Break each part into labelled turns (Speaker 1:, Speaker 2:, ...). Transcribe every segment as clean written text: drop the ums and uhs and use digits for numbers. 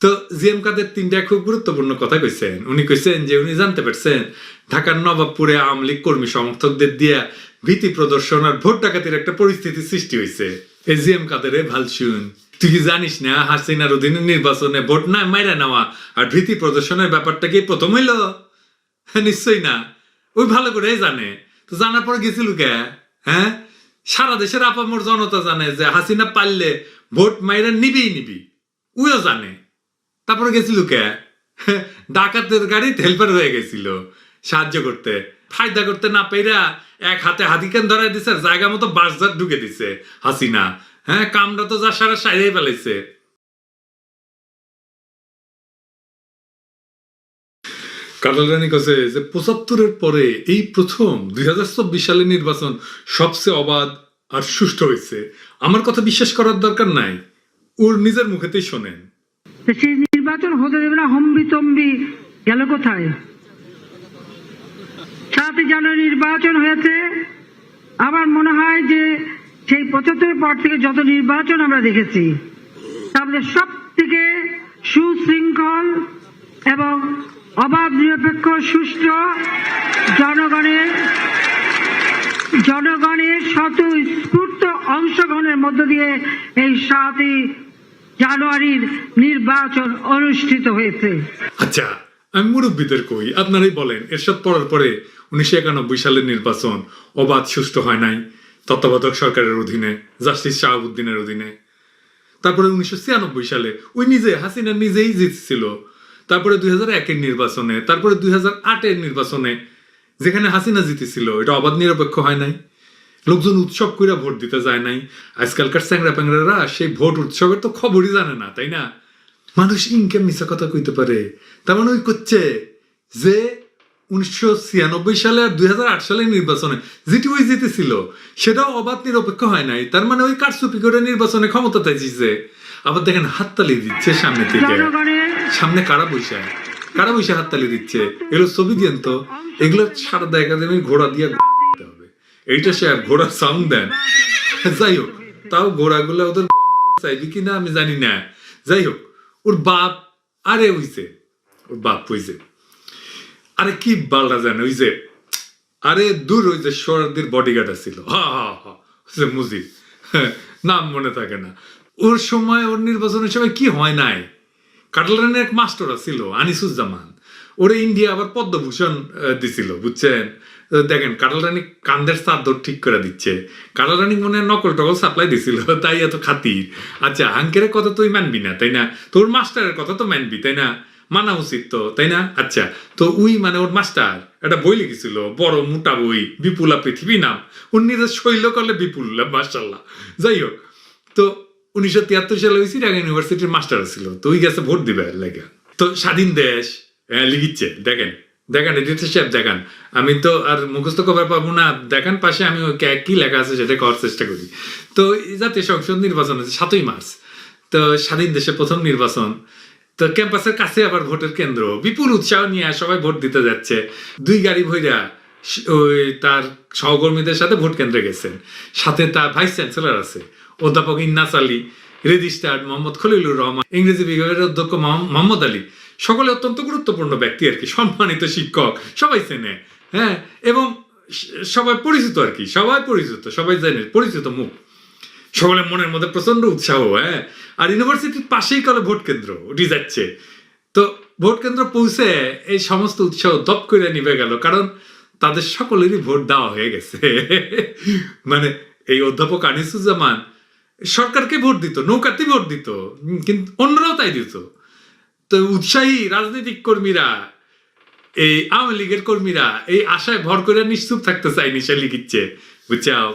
Speaker 1: তো জিএম কাদের তিনটা খুব গুরুত্বপূর্ণ কথা কইছেন। উনি কইছেন যে উনি জানতে পারছেন ঢাকার নবাবপুরে আওয়ামী লীগ কর্মী সমর্থকদের দিয়া ভীতি প্রদর্শন আর ভোট ডাকাতির একটা পরিস্থিতি সৃষ্টি হয়েছে। এই জিএম কাদেরে ভাল শুন, তুই কি জানিস না হাসিনার অধীনে নির্বাচনে ভোট না মাইরা নেওয়া আর ভীতি প্রদর্শনের ব্যাপারটা কি প্রথম হইল? নিশ্চয়ই না, ওই ভালো করে জানে। তো জানার পর গেছিল কে? হ্যাঁ, সারা দেশের আপামর জনতা জানে যে হাসিনা পারলে ভোট মাইরা নিবি, উইও জানে। তারপরে গেছিল কে? ডাকাতের গাড়িতে হেল্পার হয়ে গেছিল সাহায্য করতে, ফায়দা করতে না পেরা এক হাতে হাতিকেন ধরাই দিছে, জায়গা মতো বাসজার ঢুকে দিছে হাসিনা। হ্যাঁ, কামরা তো যা সারা সাইরাই ফেলাইছে। কাটালরানি কাছে যে ৭৫-এর পরে এই প্রথম ২০২৪ সালের নির্বাচন সবচেয়ে অবাধ আর সুষ্ঠু হয়েছে। আমার কথা বিশ্বাস করার দরকার নাই, ওর নিজের মুখেতেই শোনেন।
Speaker 2: সেই নির্বাচন হতে দেবে না, হম্বি তম্বি গেল কোথায়? ৭ জানুয়ারি নির্বাচন হয়েছে। আমার মনে হয় যে সেই ৭৫ পর থেকে যত নির্বাচন আমরা দেখেছি তাদের সব থেকে সুশৃঙ্খল এবং অবাধ নিরপেক্ষ সুষ্ঠু জনগণের স্বতঃস্ফূর্ত অংশগ্রহণের মধ্য দিয়ে এই ৭ জানুয়ারির নির্বাচন অনুষ্ঠিত হয়েছে।
Speaker 1: আচ্ছা, আমি মুরব্বীদের কই, আপনারাই বলেন এরশাদ পড়ার পরে ১৯৯১ সালের নির্বাচন অবাধ সুষ্ঠু হয় নাই তত্ত্বাবধায়ক সরকারের অধীনে, জাস্টিস শাহাবুদ্দিনের অধীনে। তারপরে ১৯৯৬ সালে ওই হাসিনা নিজেই জিতছিল। তারপরে ২০০১-এর নির্বাচনে, তারপরে ২০০৮-এর নির্বাচনে যেখানে হাসিনা জিতেছিল, এটা অবাধ নিরপেক্ষ হয় নাই। লোকজন উৎসব কইরা ভোট দিতে যায় নাই। আজকালকার চ্যাংরা প্যাংরারা সেই ভোট উৎসবের তো খবরই জানে না, তাই না? মানুষ ইনকাম মিশা কথা কইতে পারে। তার মানে ওই করছে যে ১৯৯৬ সালে আর ২০০৮ সালের নির্বাচনে যেটি ওই জিতেছিল সেটাও অবাধ নিরপেক্ষ হয় নাই। তার মানে ওই কারচুপি করে নির্বাচনে ক্ষমতা চাইছে। আবার দেখেন হাততালি দিচ্ছে সামনে থেকে, সামনে কারা বৈশা হাততালি দিচ্ছে। এগুলো ছবি দিয়েন তো, এগুলো সারদা একাডেমির ঘোড়া দিয়ে হবে। এইটা সে ঘোড়ার সাউন্ড দেন। যাই হোক, তাও ঘোড়াগুলো ওদের চাইবি কিনা আমি জানি না। যাই হোক, ওর বাপ আরে হইছে, ওর বাপ হইছে আরে কি বালটা জানে, ওই যে আরে দূর ওই যে সোহরাওয়ার্দীর বডিগার্ড ছিল, মুজিব, নাম মনে থাকে না। ওর সময়, ওর নির্বাচনের সময় কি হয় নাই, কাটালরানির এক মাস্টার ছিল আনিসুজ্জামান, ওরে ইন্ডিয়া আবার পদ্মভূষণ দিছিল, বুঝছেন? দেখেন কাটালরানি কান্দের চাদর ঠিক করে দিচ্ছে। কাটালরানি মনে নকল টকল সাপ্লাই দিছিল, তাই এত খাতির। আচ্ছা, আঙ্কেরের কথা তুই মানবি না, তাই না? তোর মাস্টারের কথা তো মানবি, তাই না? মানা উচিত তো, তাই না? আচ্ছা, তো উই মানে ওর মাস্টার একটা বই লিখেছিল, বড় মোটা বই, বিপুলা পৃথিবী নাম। ওর নিজের শৈল করলে বিপুল, মাশাআল্লাহ। যাই হোক, তো ১৯৭৩ সালে ওই চিটাগাং ইউনিভার্সিটির মাস্টার ছিল, তো ওই গেছে ভোট দিবে লেগে। তো স্বাধীন দেশ লিখিচ্ছে, দেখেন এডিটর সাহেব দেখান, আমি তো আর মুখস্থ করার পাবো না, দেখান পাশে আমি কি লেখা আছে সেটা করার চেষ্টা করি। তো জাতীয় সংসদ নির্বাচন হচ্ছে ৭ই মার্চ। তো স্বাধীন দেশে প্রথম নির্বাচন। তো ক্যাম্পাসের কাছে আবার ভোটের কেন্দ্র, বিপুল উৎসাহ নিয়ে সবাই ভোট দিতে যাচ্ছে। ২ গাড়ি ভইরা ওই তার সহকর্মীদের সাথে ভোট কেন্দ্রে গেছেন। সাথে তার ভাইস চ্যান্সেলর আছে, অধ্যাপক ইন্নাস আলী, রেজিস্ট্রার মোহাম্মদ খলিলুর রহমান, ইংরেজি বিভাগের অধ্যক্ষ মোহাম্মদ আলী, সকলে অত্যন্ত গুরুত্বপূর্ণ ব্যক্তি আর কি, সম্মানিত শিক্ষক, সবাই চেনে। হ্যাঁ, এবং সবাই পরিচিত আর কি, সবাই পরিচিত, সবাই জানে, পরিচিত মুখ। সকলের মনের মধ্যে প্রচন্ড উৎসাহ। হ্যাঁ, আর ইউনিভার্সিটির পাশেই কলে ভোট কেন্দ্র, উঠে যাচ্ছে। তো ভোট কেন্দ্র পৌঁছে এই সমস্ত উৎসাহ দপ করে নিভে গেল, কারণ তাদের সকলেরই ভোট দেওয়া হয়ে গেছে। মানে এই অধ্যাপক আনিসুজ্জামান সরকারকে ভোট দিত, নৌকাতে ভোট দিত, কিন্তু অন্যরাও তাই দিত। তো উৎসাহী রাজনৈতিক কর্মীরা, এই আওয়ামী লীগের কর্মীরা এই আশায় ভর করে নিশ্চুপ থাকতে চায়নি, সে লিখিচ্ছে, বুঝছাও?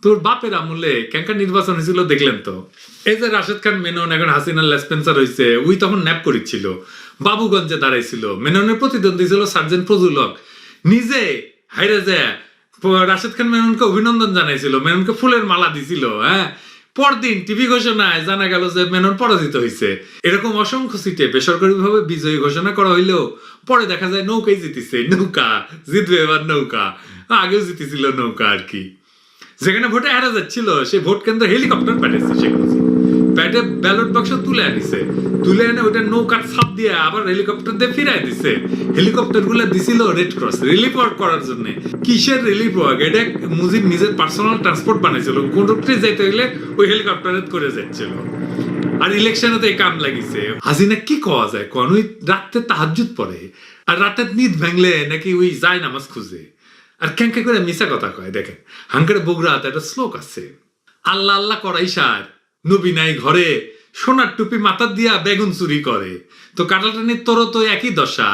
Speaker 1: তোর বাপের আমলে ক্যাঙ্কার নির্বাচন হয়েছিল, দেখলেন তো। এই যে রাশেদ খান মেনন এখন হাসিনার লেসপেন্সার হয়েছে, ওই তখন ন্যাপ করেছিল, বাবুগঞ্জে দাঁড়াইছিল। মেননের প্রতিদ্বন্দ্বী ছিল সার্জেন্ট ফজলুল হক, নিজে হাইরে যায় রাশেদ খান মেননকে অভিনন্দন জানাইছিল, মেননকে ফুলের মালা দিছিল। হ্যাঁ, পরদিন টিভি ঘোষণায় জানা গেল যে মেনন পরাজিত হয়েছে। এরকম অসংখ্য সিটে বেসরকারিভাবে বিজয়ী ঘোষণা করা হইলেও পরে দেখা যায় নৌকাই জিতেছে। নৌকা জিতবে এবার, নৌকা আগেও জিতেছিল নৌকা আর কি। যেখানে ভোটে হারা যাচ্ছিল সেই ভোট কেন্দ্রে হেলিকপ্টার পাঠিয়েছে শেখ মুজিব। ব্যাটে ব্যালট বাক্স তুলে আনিছে, তুলে এনে ওইটা নৌকার ছাপ দিয়ে আবার হেলিকপ্টার দিয়ে ফিরাই দিছে। হেলিকপ্টার গুলো দিছিল রেড ক্রস রিলিফ ওয়ার্ক করার জন্য। কিসের রিলিফ ওয়ার্ক? এটা মুজিব নিজের পার্সোনাল ট্রান্সপোর্ট বানাইছিল, কোনোটাই যাইতে হলে ওই হেলিকপ্টারে করে যাচ্ছিল। আর ইলেকশনে তো এই কাম লাগিছে। হাসিনা কি কওয়া যায় কোন? ওই রাতে তাহাজ্জুদ পড়ে, আর রাতে নিদ ভাঙলে নাকি ওই যায় নামাজ খুঁজে, আর ক্যাঙ্কা করে মিশা কথা কয়। দেখেন হাঙ্কারে বগুড়াতে একটা শ্লোক আছে, আল্লাহ আল্লাহ করাই সার, নবী নাই ঘরে, সোনার টুপি মাথা দিয়া বেগুন চুরি করে। তো কাটাটানির তোরও তো একই দশা,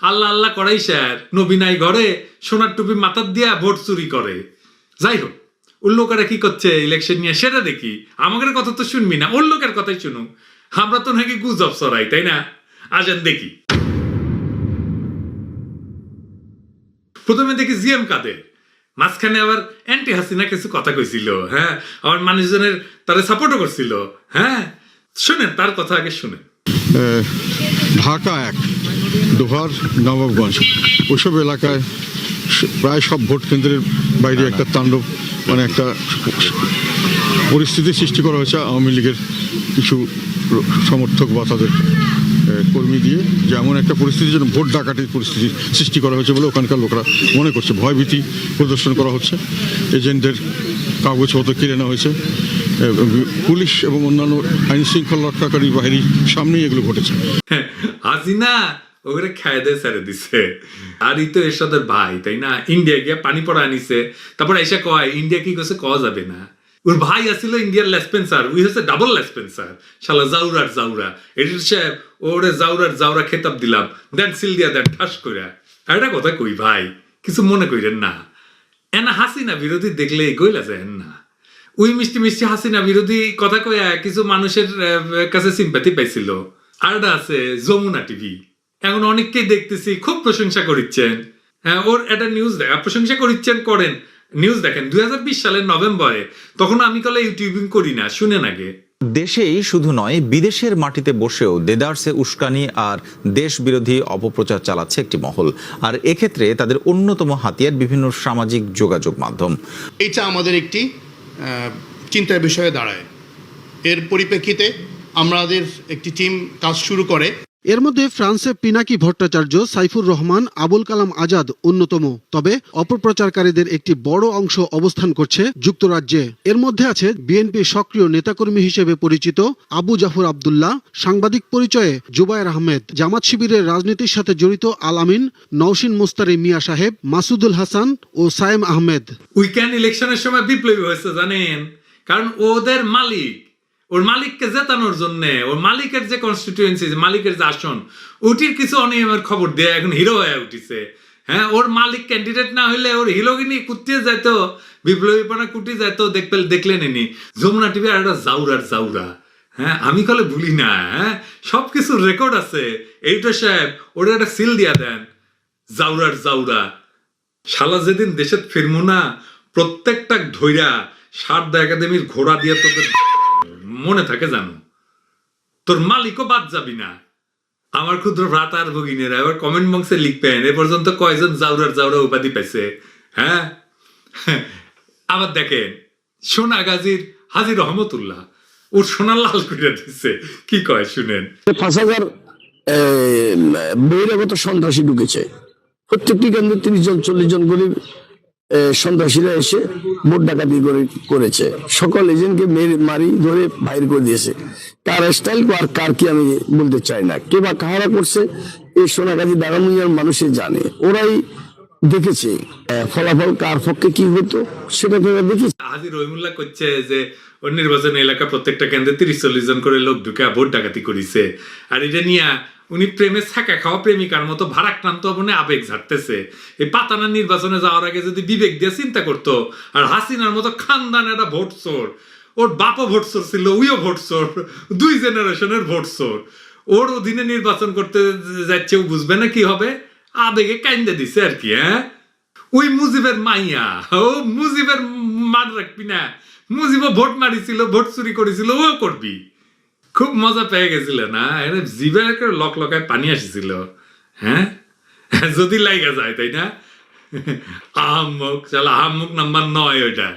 Speaker 1: আল্লাহ আল্লাহ করাই সার, নবী নাই ঘরে, সোনার টুপি মাথা দিয়া ভোট চুরি করে। যাই হোক, ওর লোকেরা কি করছে ইলেকশন নিয়ে সেটা দেখি, আমাদের কথা তো শুনবি না, ওর লোকের কথাই শুনুন। আমরা তো নাকি গুজব ছড়াই, তাই না? আসেন দেখি। প্রথমে দেখি জিএম কাদের, মাঝখানে আবার অ্যান্টি হাসিনা কিছু কথা কইছিল, হ্যাঁ, আবার মানুষজনের তারা সাপোর্টও করছিল। হ্যাঁ, শুনেন তার কথা আগে শুনেন।
Speaker 3: ঢাকা 1, দোহার, নবাবগঞ্জ, ওইসব এলাকায় প্রায় সব ভোট কেন্দ্রের বাইরে একটা তাণ্ডব, মানে একটা পরিস্থিতি সৃষ্টি করা হয়েছে আওয়ামী লীগের কিছু সমর্থক বা তাদের কর্মী দিয়ে, যে এমন একটা পরিস্থিতি যেন ভোট ডাকাতির পরিস্থিতি সৃষ্টি করা হয়েছে বলে ওখানকার লোকরা মনে করছে। ভয়ভীতি প্রদর্শন করা হচ্ছে, এজেন্টদের কাগজপত্র কিনে নেওয়া হয়েছে, পুলিশ এবং অন্যান্য আইন শৃঙ্খলা রক্ষাকারী বাহিনীর সামনেই এগুলো ঘটেছে।
Speaker 1: হাসিনা ওগুলো খায় দিয়ে ছেড়ে দিছে। আর ই তো এরশাদের ভাই, তাই না? ইন্ডিয়া গিয়া পানি পড়া আনিছে, তারপর এসে কয় ইন্ডিয়া কি করছে কওয়া যাবে না। ওর ভাই আসছিল ইন্ডিয়ার লেসপেন্সার, উই হচ্ছে ডাবল লেসপেন্সার, শালা জাউরার জাউরা। এডিটর সাহেব ওরে জাউরার জাউরা খেতাব দিলাম, দেন সিল দিয়া দেন ঠাস কইরা। আর একটা কথা কই ভাই, কিছু মনে কইরেন না, এনা হাসিনা বিরোধী দেখলে গইলা যায় না। ওই মিষ্টি মিষ্টি হাসিনা বিরোধী কথা কইয়া কিছু মানুষের কাছে সিম্পাথি পাইছিল। আর একটা আছে যমুনা টিভি, এখন অনেককেই দেখতেছি খুব প্রশংসা করিচ্ছেন। হ্যাঁ, ওর একটা নিউজ দেখা, প্রশংসা করিচ্ছেন করেন, নিউজ দেখেন 2020 সালের নভেম্বরে, তখন আমি কলে ইউটিউবিং করি না, শুনেন আগে।
Speaker 4: দেশেই শুধু নয়, বিদেশের মাটিতে বসেও দেদারসে উস্কানি আর দেশ বিরোধী অপপ্রচার চালাচ্ছে একটি মহল। আর এক্ষেত্রে তাদের অন্যতম হাতিয়ার বিভিন্ন সামাজিক যোগাযোগ মাধ্যম।
Speaker 5: এটা আমাদের একটি চিন্তার বিষয়ে দাঁড়ায়। এর পরিপ্রেক্ষিতে আমাদের একটি টিম কাজ শুরু করে।
Speaker 6: এর মধ্যে ফ্রান্সে পিনাকি ভট্টাচার্য, সাইফুর রহমান, আবুল কালাম আজাদ অন্যতম। তবে অপপ্রচারকারীদের একটি বড় অংশ অবস্থান করছে যুক্তরাজ্যে। এর মধ্যে আছে বিএনপির সক্রিয় নেতাকর্মী হিসেবে পরিচিত আবু জাফর আব্দুল্লাহ, সাংবাদিক পরিচয়ে জুবায়ের আহমেদ, জামাত শিবিরের রাজনীতির সাথে জড়িত আল আমিন, নওশিন মুস্তারি মিয়া সাহেব, মাসুদুল হাসান ও সায়েম আহমেদ।
Speaker 1: উইকেন্ড ইলেকশনের সময় বিপ্লবী হয়েছে জানেন, কারণ ওদের মালিক, ওর মালিককে জেতানোর জন্য, ওর মালিকের যে কনস্টিটিউয়েন্সি, মালিকের যে আসন, ওটির কিছু অনিয়মের খবর দিয়ে এখন হিরো হয়ে উঠিছে। হ্যাঁ, ওর মালিক ক্যান্ডিডেট না হইলে ওর হিরোগিনি কুটিয়ে যাইতো, বিপ্লবীপনা কুটি যাইতো, দেখলেন এনি যমুনা টিভি আর একটা জাউরার জাউরা। হ্যাঁ, আমি কলে ভুলি না, হ্যাঁ, সবকিছু রেকর্ড আছে। এইটা সাহেব ওরা একটা সিল দিয়া দেন, জাউরার জাউরা। শালা যেদিন দেশে ফিরমু না, প্রত্যেকটা ধৈরা সারদা একাডেমির ঘোড়া দিয়ে তোদের মনে থাকে জানো, তোর মালিকও বাদ যাবি না। আমার ক্ষুদ্র ভ্রাতা আর ভগিনীরা এবার কমেন্ট বক্সে লিখবেন এ পর্যন্ত কয়জন জাউরার জাউরা উপাধি পাইছে। হ্যাঁ, আবার দেখেন সোনাগাজীর হাজী রহমতুল্লাহ, ওর সোনা লাল করে দিচ্ছে, কি কয় শুনেন।
Speaker 7: 5,000 বহিরাগত সন্ত্রাসী ঢুকেছে, প্রত্যেকটি কেন্দ্রে 30 জন 40 জন করে সন্ত্রাসীরা এসে ভোট ডাকাতি করেছে। সকল এজেন্টকে মারি ধরে বাইর করে দিয়েছে। কার স্টাইল আর কার কি আমি বলতে চাই না, কে বা কাহারা করছে এই সোনাগাজী দাগামুনিয়ার মানুষে জানে, ওরাই দেখেছে ফলাফল কার পক্ষে কি হতো সেটা তোরা দেখেছি।
Speaker 1: হাজী রহিমুল্লাহ করছে যে ওর নির্বাচন এলাকা প্রত্যেকটা কেন্দ্রে 30-40 জন করে লোক ঢুকে ভোট ডাকাতি করিছে। আর এটা নিয়ে উনি প্রেমে ছাকা খাওয়া প্রেমিকার মতো ভারাক্রান্ত মনে আবেগ ঝাড়তেছে। এই পাতানা নির্বাচনে যাওয়ার আগে যদি বিবেক দিয়ে চিন্তা করতো, আর হাসিনার মতো খানদান একটা ভোট চোর, ওর বাপও ভোট চোর ছিল, উইও ভোট চোর, 2 জেনারেশনের ভোট চোর, ওর অধীনে নির্বাচন করতে যাচ্ছে, ও বুঝবে না কি হবে, আবেগে কাইন্দে দিছে আর কি। হ্যাঁ, ওই মুজিবের মাইয়া, ও মুজিবের মান রাখবি না, মুজিবও ভোট মারিছিল, ভোট চুরি করেছিল, ও করবি। খুব মজা পেয়ে গেছিল না, জিভে লক লকায় পানি আসছিল। হ্যাঁ, যদি লাইগা যায়, তাই না? আহাম্মক, চালা আহাম্মক নাম্বার 9 ওইটা।